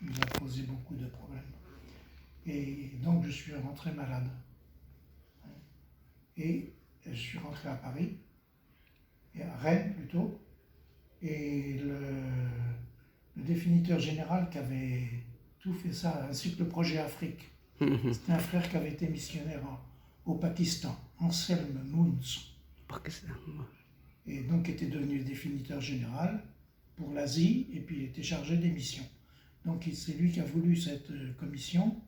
nous a posé beaucoup de problèmes. Et donc je suis rentré malade. Et je suis rentré à Paris, et à Rennes plutôt, et le définiteur général qui avait tout fait ça, ainsi que le projet Afrique, c'était un frère qui avait été missionnaire au Pakistan, Anselme Moons. Et donc était devenu définiteur général pour l'Asie, et puis il était chargé des missions. Donc c'est lui qui a voulu cette commission,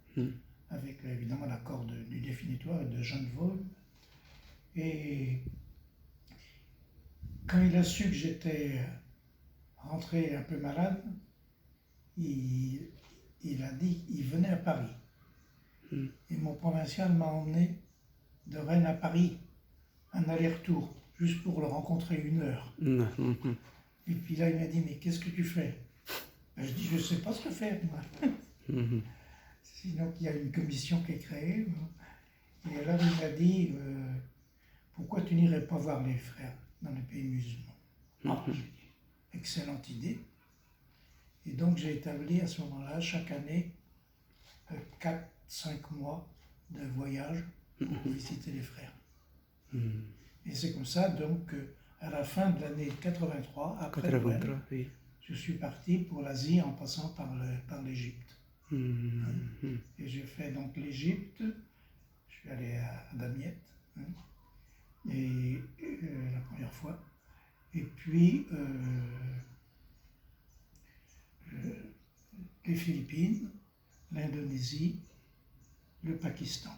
avec évidemment l'accord du définitoire et de Jean de Vaux. Et quand il a su que j'étais rentré un peu malade, il a dit qu'il venait à Paris. Et mon provincial m'a emmené de Rennes à Paris, un aller-retour, juste pour le rencontrer 1 heure. Et puis là, il m'a dit, mais qu'est-ce que tu fais? Je dis, je ne sais pas ce que faire, moi. Sinon, il y a une commission qui est créée. Et là, il m'a dit, pourquoi tu n'irais pas voir les frères dans les pays musulmans? J'ai dit, excellente idée. Et donc, j'ai établi à ce moment-là, chaque année, 4-5 mois de voyage pour visiter les frères. Et c'est comme ça, donc, à la fin de l'année 83, après Noël, je suis parti pour l'Asie en passant par l'Égypte. Et j'ai fait donc l'Égypte, je suis allé à Damiette, et la première fois, et puis les Philippines, l'Indonésie, le Pakistan.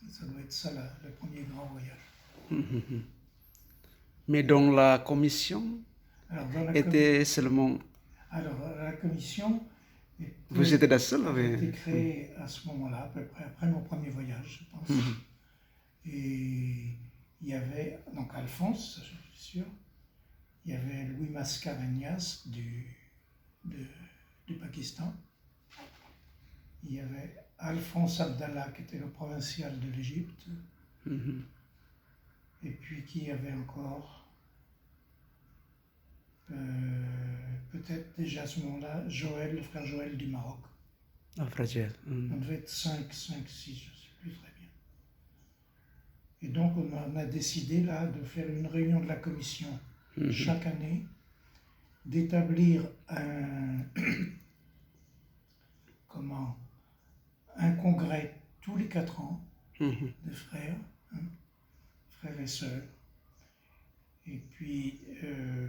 Ça doit être ça le premier grand voyage. Mais dans la commission était seulement... Alors, la commission... Vous étiez la seule a été créée à ce moment-là, à peu près après mon premier voyage, je pense. Et il y avait, donc Alphonse, je suis sûr, il y avait Louis Mascarenhas du Pakistan, il y avait Alphonse Abdallah qui était le provincial de l'Égypte, et puis qui y avait encore, peut-être déjà à ce moment-là, Joël, le frère Joël du Maroc. Ah, frère. On devait être 5, 6, je ne sais plus très bien. Et donc on a décidé là de faire une réunion de la commission chaque année, d'établir un congrès tous les 4 ans de frères, frères et sœurs. Et puis,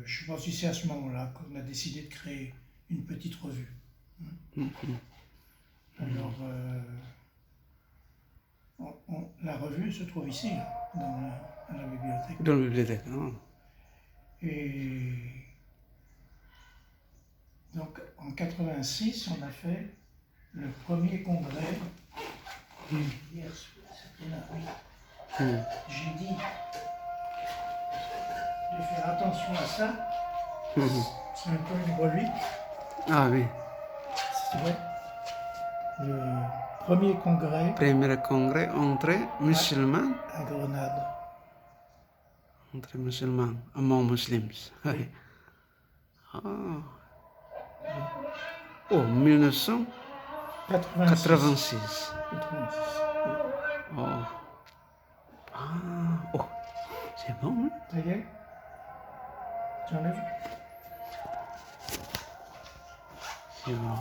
je pense que c'est à ce moment-là qu'on a décidé de créer une petite revue. Alors, la revue se trouve ici, dans la bibliothèque. Dans la bibliothèque, Et donc, en 86, on a fait le premier congrès. Hier, c'était là, oui. J'ai dit de faire attention à ça. C'est un peu une relique. Ah oui. C'est vrai. Le premier congrès. Premier congrès entre musulmans. À Grenade. Entre musulmans, among Muslims. Oui. Oh, 1986. Oh. Oh, c'est bon, hein? Ça y est? Tu enlèves? C'est bon.